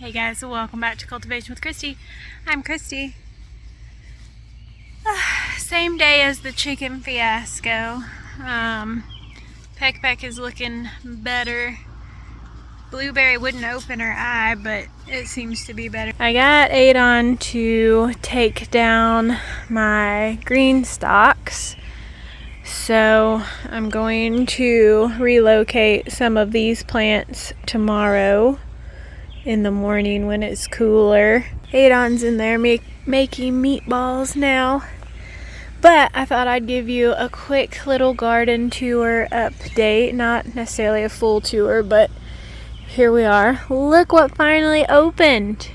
Hey guys, welcome back to Cultivation with Christy. I'm Christy. Same day as the chicken fiasco. Peck Peck is looking better. Blueberry wouldn't open her eye, but it seems to be better. I got Adon to take down my green stalks. So I'm going to relocate some of these plants tomorrow in the morning when it's cooler. Adon's in there making meatballs now. But I thought I'd give you a quick little garden tour update. Not necessarily a full tour, but here we are. Look what finally opened.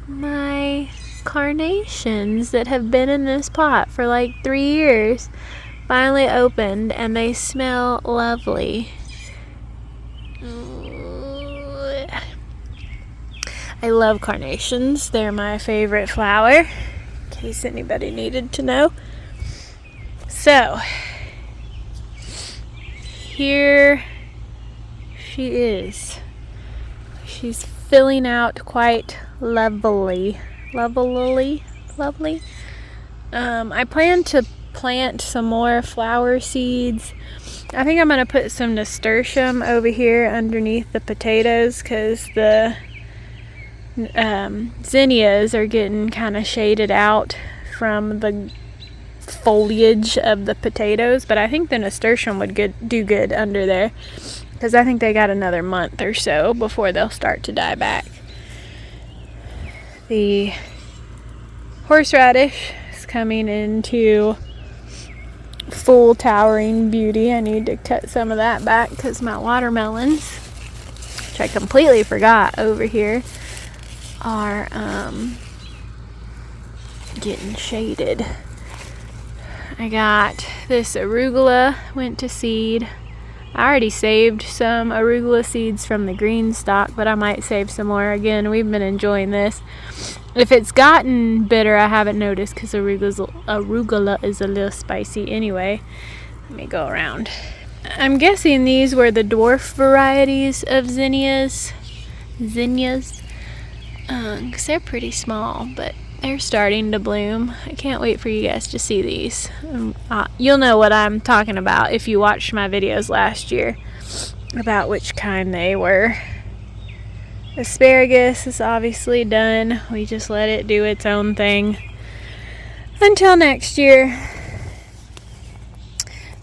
My carnations that have been in this pot for like 3 years finally opened, and they smell lovely. I love carnations. They're my favorite flower, in case anybody needed to know. So, here she is. She's filling out quite lovely. Lovely. I plan to plant some more flower seeds. I think I'm going to put some nasturtium over here underneath the potatoes because the zinnias are getting kind of shaded out from the foliage of the potatoes, but I think the nasturtium would do good under there because I think they got another month or so before they'll start to die back. The horseradish is coming into full towering beauty. I need to cut some of that back because my watermelons, which I completely forgot over here, are getting shaded. I got this arugula went to seed. I already saved some arugula seeds from the green stalk, but I might save some more. Again, we've been enjoying this. If it's gotten bitter, I haven't noticed because arugula is a little spicy anyway. Let me go around. I'm guessing these were the dwarf varieties of zinnias. Because they're pretty small, but they're starting to bloom. I can't wait for you guys to see these. You'll know what I'm talking about if you watched my videos last year about which kind they were. Asparagus is obviously done. We just let it do its own thing until next year.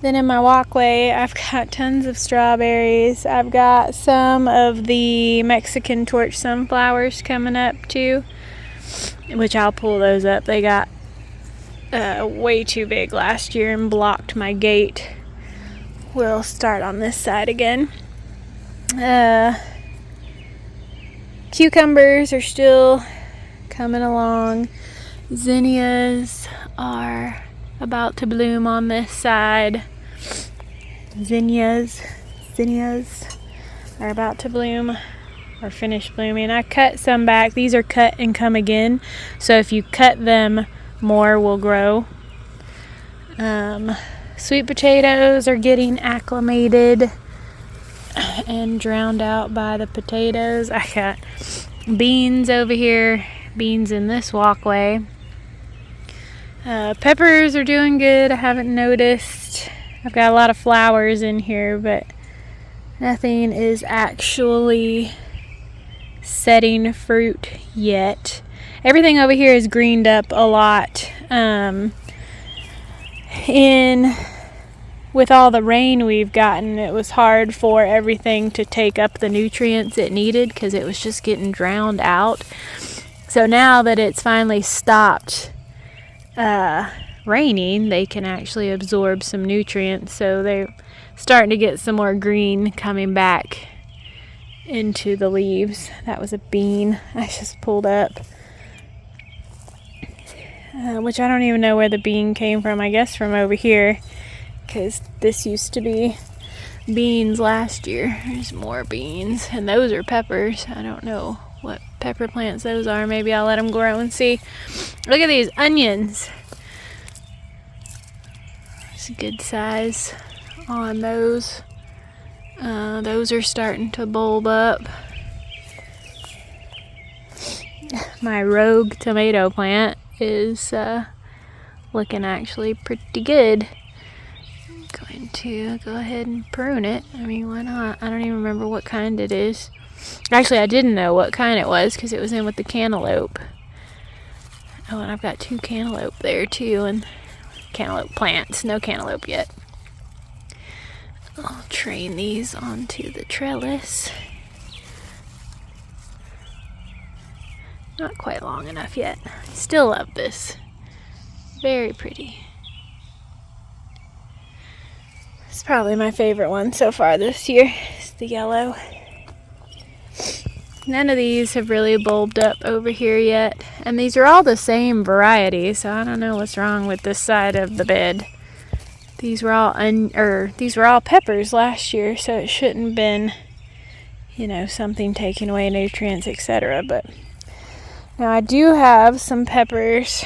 Then in my walkway, I've got tons of strawberries. I've got some of the Mexican torch sunflowers coming up too, which I'll pull those up. They got way too big last year and blocked my gate. We'll start on this side again. Cucumbers are still coming along. Zinnias are about to bloom on this side. Zinnias are about to bloom or finish blooming. I cut some back. These are cut and come again, so if you cut them, more will grow. Sweet potatoes are getting acclimated and drowned out by the potatoes. I got beans over here, beans in this walkway. Peppers are doing good. I haven't noticed. I've got a lot of flowers in here, but nothing is actually setting fruit yet. Everything over here is greened up a lot. With all the rain we've gotten, it was hard for everything to take up the nutrients it needed because it was just getting drowned out. So now that it's finally stopped raining, they can actually absorb some nutrients, so they're starting to get some more green coming back into the leaves. That was a bean I just pulled up, which I don't even know where the bean came from. I guess from over here, because this used to be beans last year. There's more beans, and those are peppers. I don't know what pepper plants those are. Maybe I'll let them grow and see. Look at these onions. It's a good size on those. Those are starting to bulb up. My rogue tomato plant is looking actually pretty good. I'm going to go ahead and prune it. I mean, why not? I don't even remember what kind it is. Actually, I didn't know what kind it was because it was in with the cantaloupe. Oh, and I've got 2 cantaloupe there too, and cantaloupe plants. No cantaloupe yet. I'll train these onto the trellis. Not quite long enough yet. Still love this. Very pretty. It's probably my favorite one so far this year. It's the yellow. None of these have really bulbed up over here yet. And these are all the same variety, so I don't know what's wrong with this side of the bed. These were all peppers last year, so it shouldn't have been, you know, something taking away nutrients, etc. But now I do have some peppers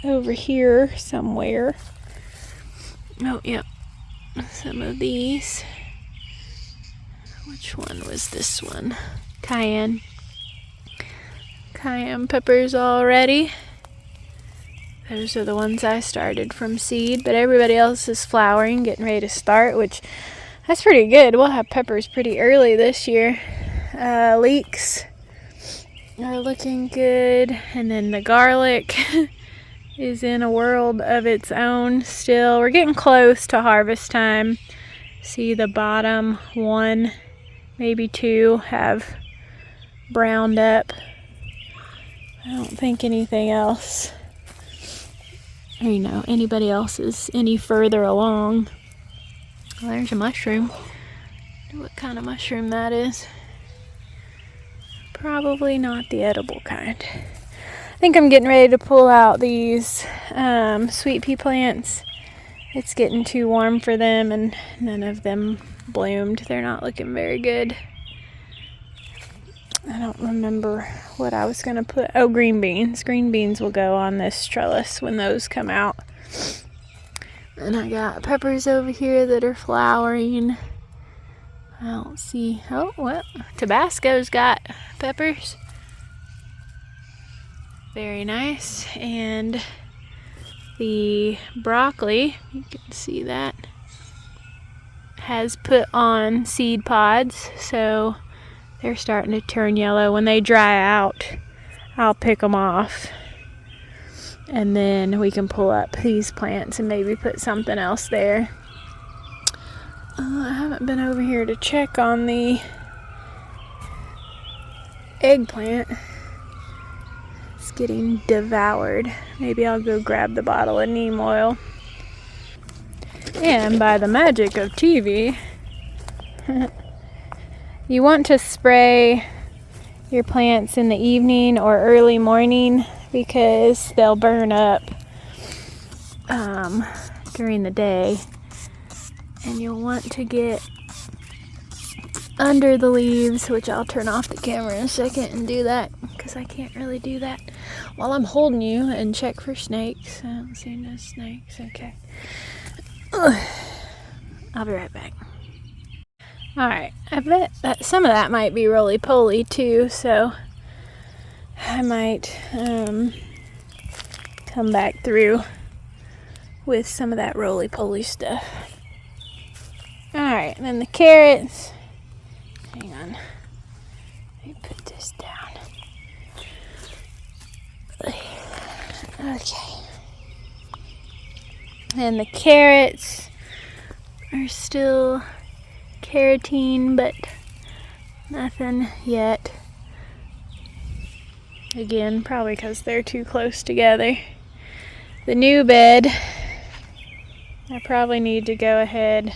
over here somewhere. Oh, yep. Some of these. Which one was this one? Cayenne. Cayenne peppers already. Those are the ones I started from seed, but everybody else is flowering, getting ready to start, which that's pretty good. We'll have peppers pretty early this year. Leeks are looking good, and then the garlic is in a world of its own still. We're getting close to harvest time. See the bottom 1, maybe 2 have browned up. I don't think anything else, or, you know, anybody else is any further along. Well, there's a mushroom. I wonder what kind of mushroom that is. Probably not the edible kind. I think I'm getting ready to pull out these sweet pea plants. It's getting too warm for them, and none of them bloomed. They're not looking very good. I don't remember what I was going to put. Oh, green beans. Green beans will go on this trellis when those come out. And I got peppers over here that are flowering. I don't see. Oh, well, Tabasco's got peppers. Very nice. And the broccoli, you can see that, has put on seed pods, so they're starting to turn yellow. When they dry out, I'll pick them off, and then we can pull up these plants and maybe put something else there. I haven't been over here to check on the eggplant. It's getting devoured. Maybe I'll go grab the bottle of neem oil. And by the magic of TV, you want to spray your plants in the evening or early morning because they'll burn up during the day. And you'll want to get under the leaves, which I'll turn off the camera in a second and do that because I can't really do that while I'm holding you and check for snakes. I don't see no snakes. Okay. I'll be right back. Alright, I bet that some of that might be roly-poly too, so I might come back through with some of that roly-poly stuff. Alright, and then the carrots. Hang on. Let me put this down. Okay. And the carrots are still carotene, but nothing yet. Again, probably because they're too close together. The new bed, I probably need to go ahead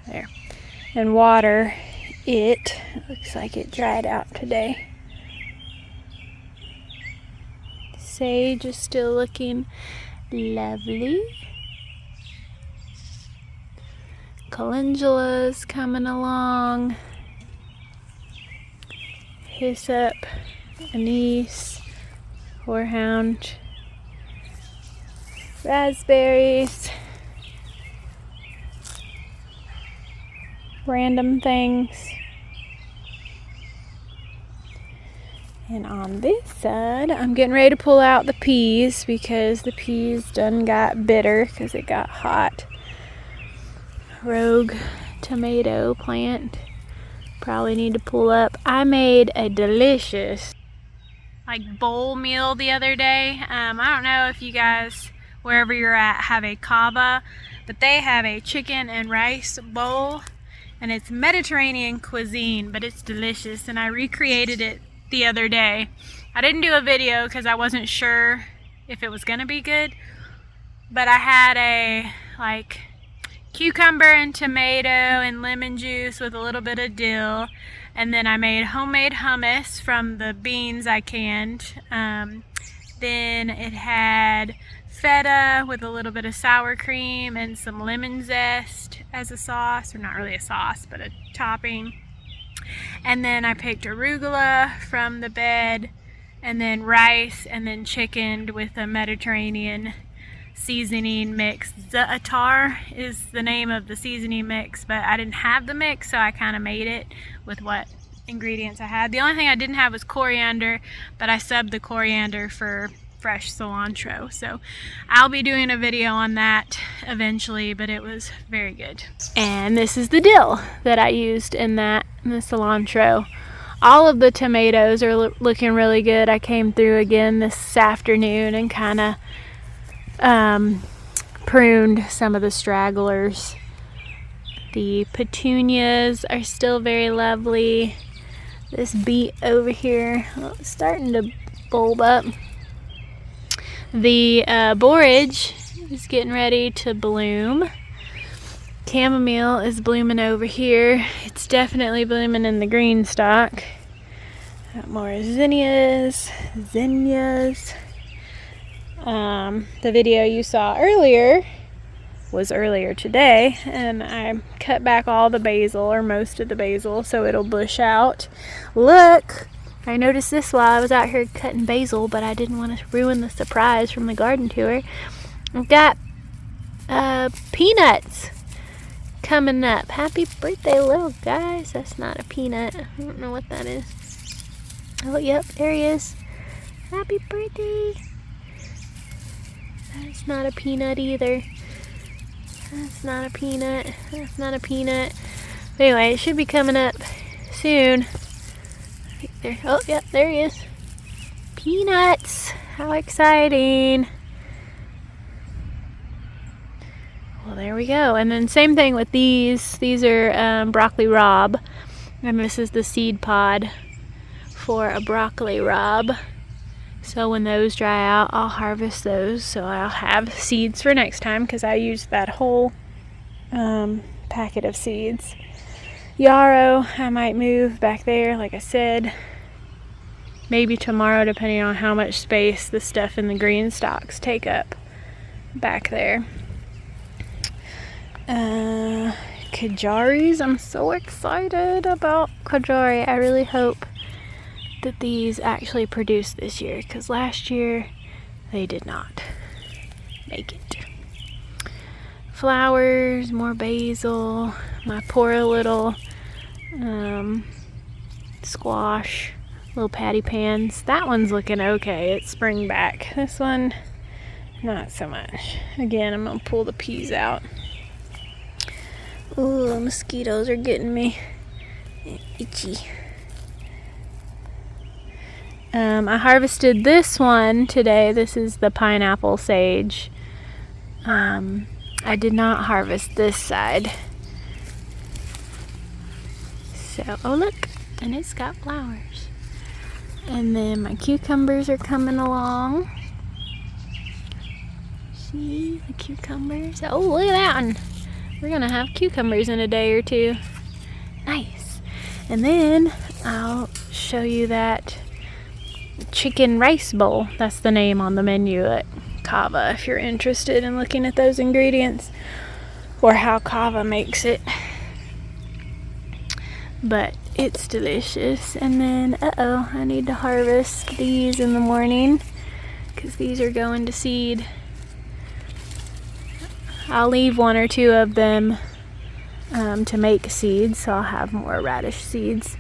there and water it. Looks like it dried out today. Sage is still looking lovely. Calendula's coming along. Hyssop, anise, horehound, raspberries, random things. And on this side, I'm getting ready to pull out the peas because the peas done got bitter because it got hot. Rogue tomato plant. Probably need to pull up. I made a delicious bowl meal the other day. I don't know if you guys, wherever you're at, have a kava, but they have a chicken and rice bowl, and it's Mediterranean cuisine, but it's delicious, and I recreated it the other day. I didn't do a video because I wasn't sure if it was gonna be good, but I had a cucumber and tomato and lemon juice with a little bit of dill, and then I made homemade hummus from the beans I canned. Then it had feta with a little bit of sour cream and some lemon zest as a sauce, or not really a sauce, but a topping. And then I picked arugula from the bed, and then rice, and then chickened with a Mediterranean seasoning mix. Za'atar is the name of the seasoning mix, but I didn't have the mix, so I kind of made it with what ingredients I had. The only thing I didn't have was coriander, but I subbed the coriander for fresh cilantro, so I'll be doing a video on that eventually, but it was very good. And this is the dill that I used in that, and the cilantro. All of the tomatoes are looking really good. I came through again this afternoon and kind of pruned some of the stragglers. The petunias are still very lovely. This beet over here, it's starting to bulb up. The borage is getting ready to bloom. Chamomile is blooming over here. It's definitely blooming in the green stalk. Got more zinnias. The video you saw earlier was earlier today, and I cut back all the basil, or most of the basil, so it'll bush out. Look, I noticed this while I was out here cutting basil, but I didn't want to ruin the surprise from the garden tour. I've got peanuts coming up. Happy birthday, little guys. That's not a peanut. I don't know what that is. Oh, yep, there he is. Happy birthday. That's not a peanut either. That's not a peanut. That's not a peanut. But anyway, it should be coming up soon. Right there. Oh, yep, there he is. Peanuts. How exciting. Well, there we go. And then same thing with these. These are broccoli rabe. And this is the seed pod for a broccoli rabe. So when those dry out, I'll harvest those. So I'll have seeds for next time, because I used that whole packet of seeds. Yarrow, I might move back there, like I said. Maybe tomorrow, depending on how much space the stuff in the green stalks take up back there. Kajaris, I'm so excited about Kajari. I really hope that these actually produce this year, because last year they did not make it. Flowers, more basil, my poor little squash, little patty pans. That one's looking okay. It's spring back. This one, not so much. Again, I'm gonna pull the peas out. Ooh, the mosquitoes are getting me itchy. I harvested this one today. This is the pineapple sage. I did not harvest this side. So, oh look, and it's got flowers. And then my cucumbers are coming along. See the cucumbers? Oh, look at that one. We're gonna have cucumbers in a day or two. Nice. And then I'll show you that chicken rice bowl. That's the name on the menu at Kava if you're interested in looking at those ingredients or how Kava makes it. But it's delicious. And then I need to harvest these in the morning because these are going to seed. I'll leave one or two of them to make seeds, so I'll have more radish seeds,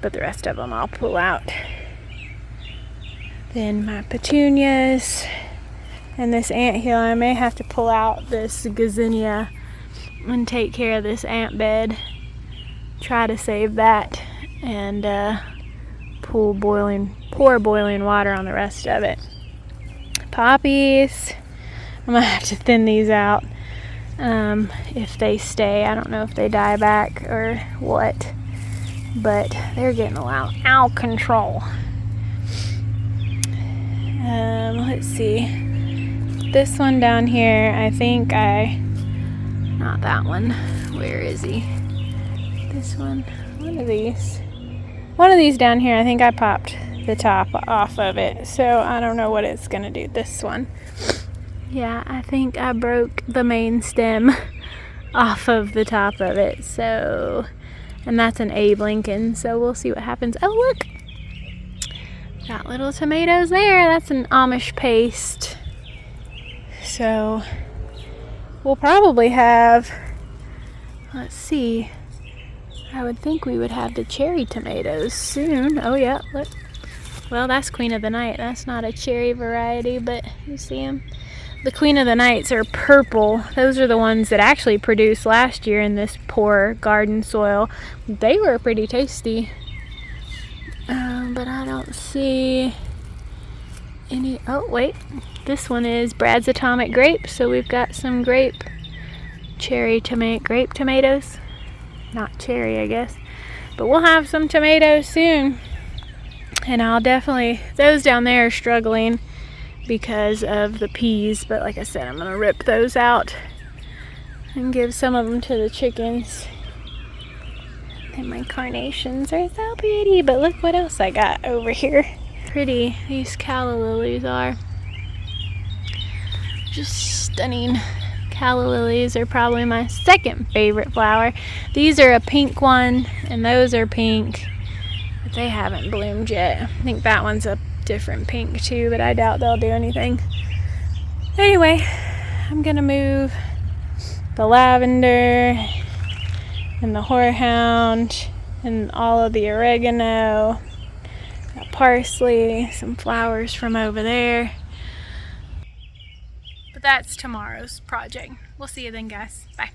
but the rest of them I'll pull out. Then my petunias and this anthill. I may have to pull out this gazania and take care of this ant bed. Try to save that and pour boiling water on the rest of it. Poppies. I'm gonna have to thin these out if they stay. I don't know if they die back or what, but they're getting a lot out of control. Let's see. This one down here, I think not that one. Where is he? This one. One of these down here, I think I popped the top off of it, so I don't know what it's gonna do. This one. Yeah, I think I broke the main stem off of the top of it, so, and that's an Abe Lincoln, so we'll see what happens. Oh, look! Got little tomatoes there. That's an Amish paste. So, we'll probably have, let's see, I would think we would have the cherry tomatoes soon. Oh yeah, look. Well, that's Queen of the Night. That's not a cherry variety, but you see them? The Queen of the Nights are purple. Those are the ones that actually produced last year in this poor garden soil. They were pretty tasty. But I don't see any. Oh, wait. This one is Brad's Atomic Grape. So we've got some grape tomatoes. Not cherry, I guess. But we'll have some tomatoes soon. And I'll definitely, those down there are struggling because of the peas. But like I said, I'm going to rip those out and give some of them to the chickens. And my carnations are so pretty. But look what else I got over here. Pretty these calla lilies are. Just stunning. Calla lilies are probably my second favorite flower. These are a pink one, and those are pink, but they haven't bloomed yet. I think that one's a different pink too, but I doubt they'll do anything. Anyway, I'm gonna move the lavender and the horehound and all of the oregano, got parsley, some flowers from over there. But that's tomorrow's project. We'll see you then, guys. Bye.